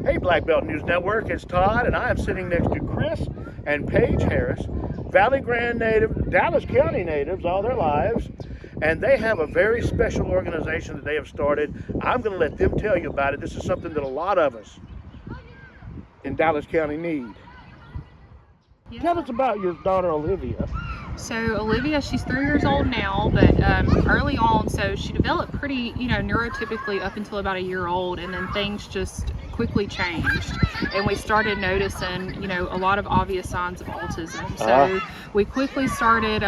Hey, Black Belt News Network, it's Todd, and I am sitting next to Chris and Paige Harris, Valley Grande native, Dallas County natives all their lives, and they have a very special organization that they have started. I'm going to let them tell you about it. This is something that a lot of us in Dallas County need. Yeah. Tell us about your daughter, Olivia. So Olivia, she's 3 years old now, but early on, so she developed pretty, neurotypically up until about a year old, and then things just quickly changed, and we started noticing, a lot of obvious signs of autism. So we quickly started,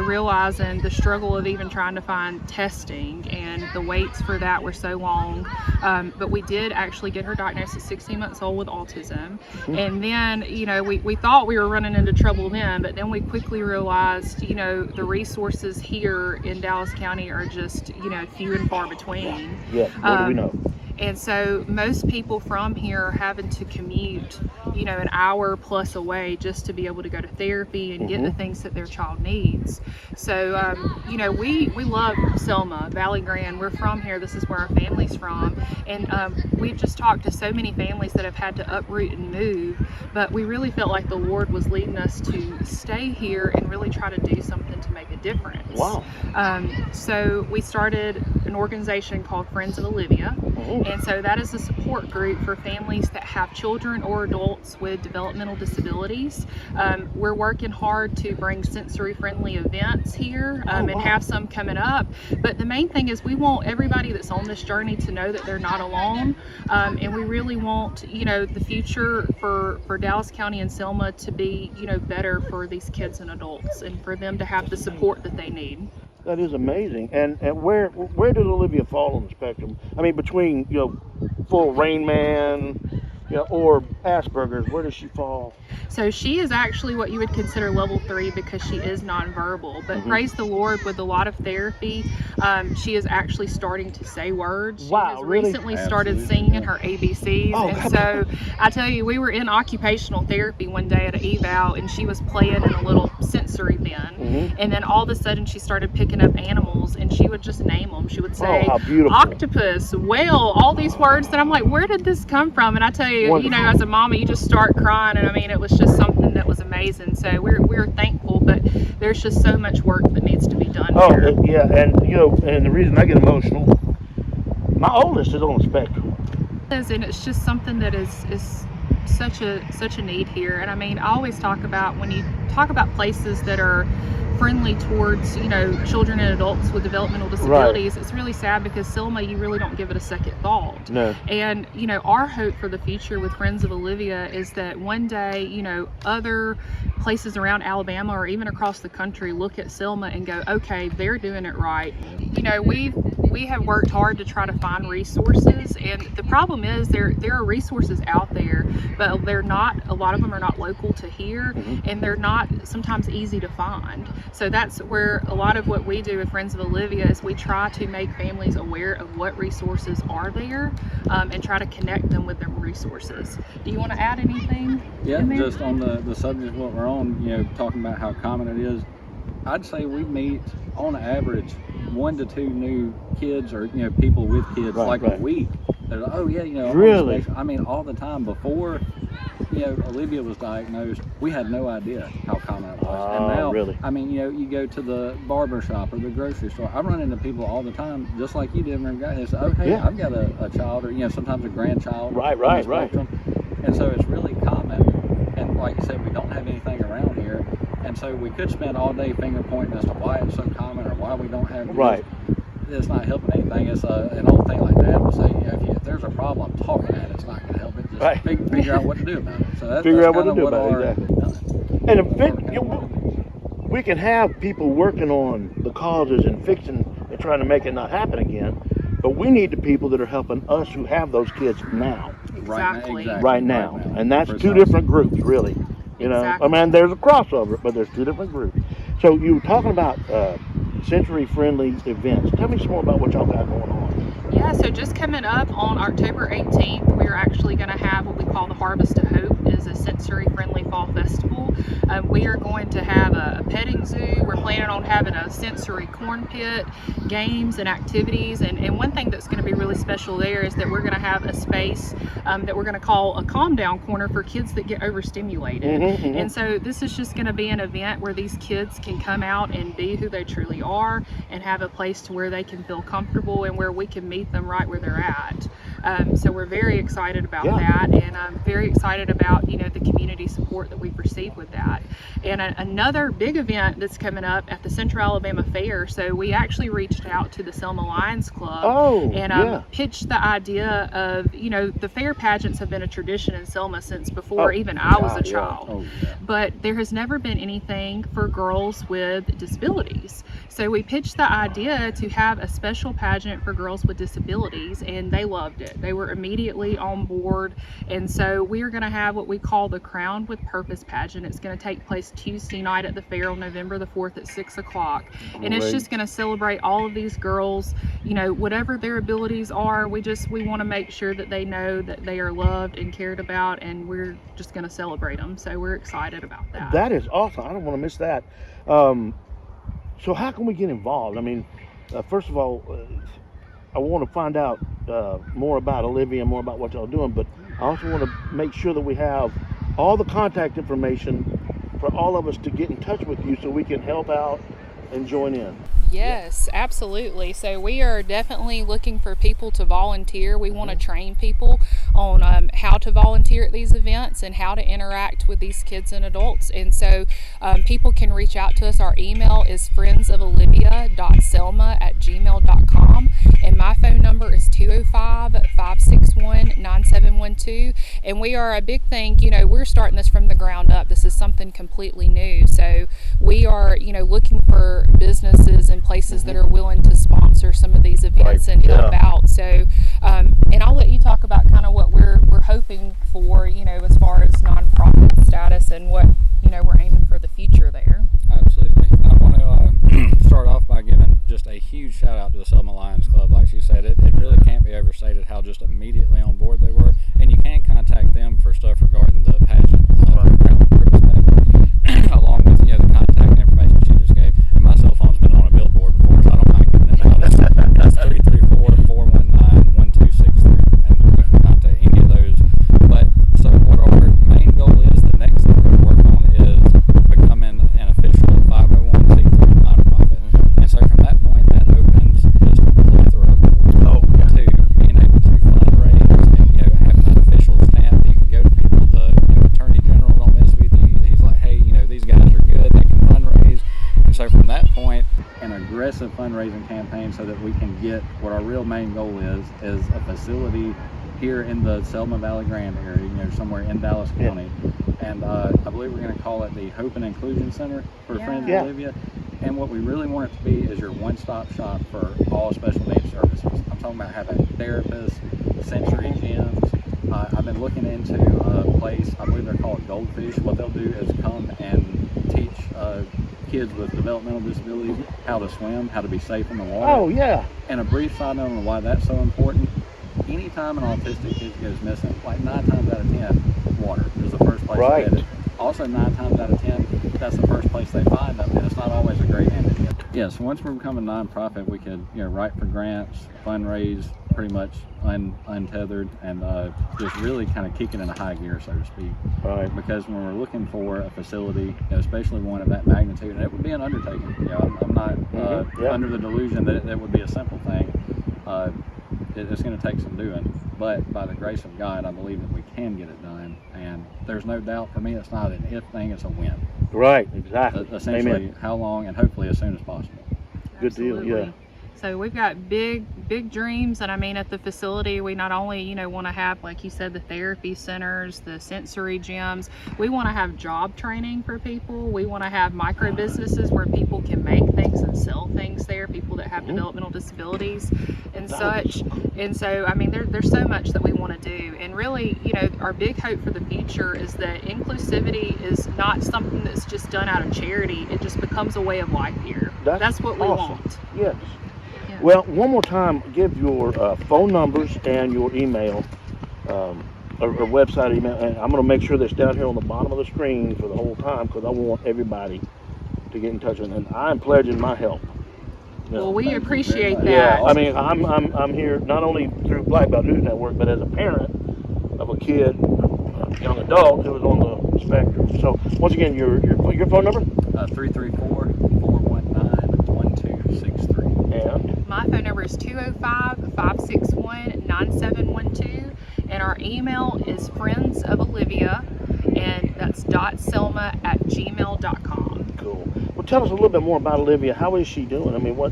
realizing the struggle of even trying to find testing, and the waits for that were so long. But we did actually get her diagnosed at 16 months old with autism. And then, we thought we were running into trouble then, but then we quickly realized, the resources here in Dallas County are just, few and far between. Yeah, what do we know? And so most people from here are having to commute, an hour plus away just to be able to go to therapy and get the things that their child needs. So, we love Selma, Valley Grande. We're from here. This is where our family's from. And we've just talked to so many families that have had to uproot and move, but we really felt like the Lord was leading us to stay here and really try to do something to make a difference. Wow. So we started an organization called Friends of Olivia. And so that is a support group for families that have children or adults with developmental disabilities. We're working hard to bring sensory-friendly events here and have some coming up. But the main thing is we want everybody that's on this journey to know that they're not alone. And we really want, the future for Dallas County and Selma to be, better for these kids and adults, and for them to have the support that they need. That is amazing. And where does Olivia fall on the spectrum? I mean, between, full Rain Man, or Asperger's, where does she fall? So she is actually what you would consider level 3 because she is nonverbal. But praise the Lord, with a lot of therapy, she is actually starting to say words. She has recently started singing her ABCs. And so I tell you, we were in occupational therapy one day at an eval, and she was playing in a little sensory bin. And then all of a sudden she started picking up animals, and she would just name them. She would say octopus, whale, all these words that I'm like, where did this come from? And I tell you, as a mama, you just start crying. And I mean, it was just something that was amazing. So we're thankful, but there's just so much work that needs to be done here. Yeah, and and the reason I get emotional, my oldest is on the spectrum. And it's just something that is such a need here. And I mean, I always talk about, when you talk about places that are friendly towards children and adults with developmental disabilities, it's really sad because Selma, you really don't give it a second thought. No. And our hope for the future with Friends of Olivia is that one day other places around Alabama or even across the country look at Selma and go, okay, they're doing it right. We have worked hard to try to find resources, and the problem is there are resources out there, but they're not, a lot of them are not local to here, and they're not sometimes easy to find. So that's where a lot of what we do with Friends of Olivia is we try to make families aware of what resources are there, and try to connect them with their resources. Do you want to add anything? Yeah, just on the subject of what we're on, talking about how common it is, I'd say we meet on average 1 to 2 new kids or people with kids a week. They're like, oh yeah, really? I mean, all the time. Before Olivia was diagnosed, we had no idea how common it was. And now, really? I mean, you go to the barber shop or the grocery store. I run into people all the time, just like you did when you got here. Say, oh hey, I've got a child, or sometimes a grandchild. Right. And so it's really common. And like you said, we don't have anything around here. And so we could spend all day finger pointing as to why it's so common or why we don't have it. It's not helping anything. It's an old thing like Dad would say, if there's a problem, talking at it's not going to help it. Just figure out what to do about it. So that's figure out what to do about it, exactly. And we can have people working on the causes and fixing and trying to make it not happen again, but we need the people that are helping us who have those kids now. Exactly. Right now. And that's two different groups, really. I mean, there's a crossover, but there's 2 different groups. So you were talking about sensory-friendly events. Tell me some more about what y'all got going on. Yeah, Yeah, so just coming up on October 18th, we're actually going to have what we call the Harvest of Hope. It is a sensory-friendly fall festival. We are going to have a petting zoo. We're planning on having a sensory corn pit, games and activities. And one thing that's going to be really special there is that we're going to have a space that we're going to call a calm down corner for kids that get overstimulated. And so this is just going to be an event where these kids can come out and be who they truly are and have a place to where they can feel comfortable and where we can meet them right where they're at. So we're very excited about that, and I'm very excited about, you know, the community support that we've received with that. And another big event that's coming up at the Central Alabama Fair. So we actually reached out to the Selma Lions Club and pitched the idea of, you know, the fair pageants have been a tradition in Selma since before even I was a child. But there has never been anything for girls with disabilities. So we pitched the idea to have a special pageant for girls with disabilities, and they loved it. They were immediately on board. And so we are going to have what we call the Crowned with Purpose pageant. It's going to take place Tuesday night at the fair on November the 4th at 6 o'clock. And it's just going to celebrate all of these girls, you know, whatever their abilities are. We want to make sure that they know that they are loved and cared about, and we're just going to celebrate them. So we're excited about that. That is awesome. I don't want to miss that. So how can we get involved? I mean, first of all, I want to find out more about Olivia, more about what y'all doing, but I also want to make sure that we have all the contact information for all of us to get in touch with you so we can help out and join in. Yes, absolutely. So we are definitely looking for people to volunteer. We want to train people on how to volunteer at these events and how to interact with these kids and adults. And so people can reach out to us. Our email is friendsofolivia.selma@gmail.com. And my phone number is 205-561-9712. And we are a big thing, you know, we're starting this from the ground up. This is something completely new. So we are, you know, looking for businesses and places that are willing to sponsor some of these events and help out. So, and I'll let you talk about kind of what we're hoping for, you know, as far as nonprofit status and what, you know, we're aiming for the future there. Absolutely. I want to start off by giving just a huge shout out to the Selma Lions Club. Like she said, it really can't be overstated how just immediately on board they were. And you can contact them for stuff regarding the pageant, along with, you know, the contact information she just gave. And my cell phone's been on a billboard before, so I don't mind giving it out. It's 334-419-1263, and you can contact any of those. But so what our main goal is, the next thing we're going to work on is becoming an official 501c3 nonprofit. And so from that point, that opens just a plethora of doors to being able to fundraise and, you know, having an official stamp. You can go to people, the Attorney General don't mess with you. He's like, hey, you know, these guys are good, they can fundraise. And so from that point, an aggressive fundraising campaign so that we can get what our real main goal is a facility here in the Selma Valley Grande area, you know, somewhere in Dallas County. And I believe we're going to call it the Hope and Inclusion Center for Friends of Olivia. And what we really want it to be is your one-stop shop for all special needs services. I'm talking about having therapists, sensory gyms. I've been looking into a place, I believe they're called Goldfish. What they'll do is come and teach kids with developmental disabilities how to swim, how to be safe in the water. And a brief side note on why that's so important. Anytime an autistic kid goes missing, like 9 times out of 10, water is the first place they get it. Also 9 times out of 10, that's the first place they find them, and it's not always a great end to get. So once we become a nonprofit, we could, you know, write for grants, fundraise, pretty much untethered, and just really kind of kick it into high gear, so to speak. Because when we're looking for a facility, you know, especially one of that magnitude, and it would be an undertaking. You know, I'm not under the delusion that it would be a simple thing. It's going to take some doing, but by the grace of God, I believe that we can get it done. And there's no doubt for me, it's not an if thing, it's a win. Right, exactly. Essentially, how long, and hopefully as soon as possible. Good deal, So we've got big dreams, and I mean, at the facility, we not only, you know, want to have, like you said, the therapy centers, the sensory gyms. We want to have job training for people. We want to have micro businesses where people can make things and sell things there, people that have developmental disabilities and such. And so, I mean, there's so much that we want to do. And really, you know, our big hope for the future is that inclusivity is not something that's just done out of charity. It just becomes a way of life here. That's what we want. Yes. Yeah. Well, one more time, give your phone numbers and your email, or website email, and I'm going to make sure that's down here on the bottom of the screen for the whole time because I want everybody to get in touch with it. And I'm pledging my help. You know. Well, we appreciate that. Yeah, I mean, I'm here not only through Black Belt News Network, but as a parent of a kid, a young adult who was on the spectrum. So once again, your phone number 334-419-1263. and My phone number is 205-561-9712, and our email is Friends of Olivia, and that's .selma@gmail.com. cool. Well, tell us a little bit more about Olivia. How is she doing? I mean, what?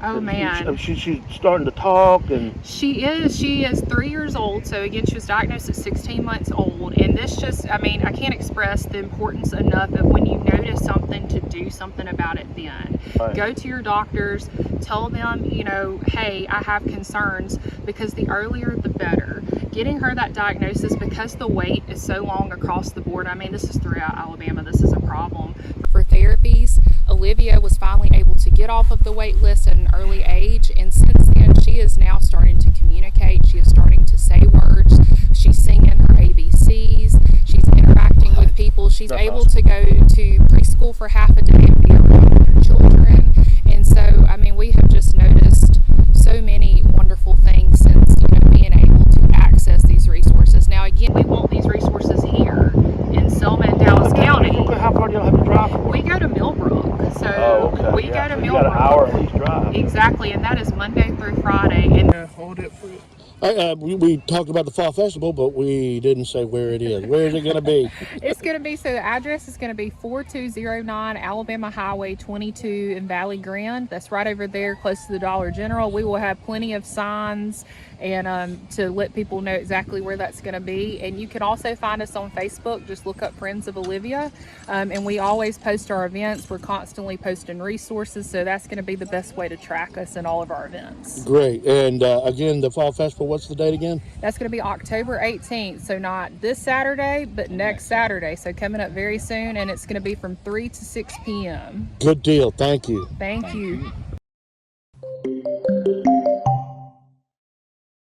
Oh man. She's starting to talk and. She is 3 years old. So again, she was diagnosed at 16 months old. And this just, I mean, I can't express the importance enough of when you notice something to do something about it then. Right. Go to your doctors, tell them, you know, hey, I have concerns, because the earlier the better. Getting her that diagnosis, because the wait is so long across the board. I mean, this is throughout Alabama. This is a problem. For therapies, Olivia was finally able to get off of the wait list at an early age, and since then she is now starting to communicate. She is starting to say words. She's singing her ABCs. She's interacting with people. She's That's able awesome. to go to preschool for half a day and be around other children. And so, I mean, we have just noticed so many wonderful things since, you know, being able to access these resources. Now, again, we want these resources here in Selma and Dallas County. How far do y'all have to drive for? We go to Millbrook, so okay. we Yeah, go to so you Millbrook. got an hour at least drive. Exactly, and that is Monday through Friday. And Hold it for you. We talked about the fall festival, but we didn't say where it is. Where is it going to be? it's going to be, so the address is going to be 4209 Alabama Highway 22 in Valley Grande. That's right over there, close to the Dollar General. We will have plenty of signs and to let people know exactly where that's going to be. And you can also find us on Facebook. Just look up Friends of Olivia, and we always post our events. We're constantly posting resources, so that's going to be the best way to track us in all of our events. Great. And again, the fall festival, what's the date again? That's going to be October 18th, so not this Saturday, but next Saturday. So coming up very soon, and it's going to be from 3 to 6 p.m. Good deal. Thank you. Thank you.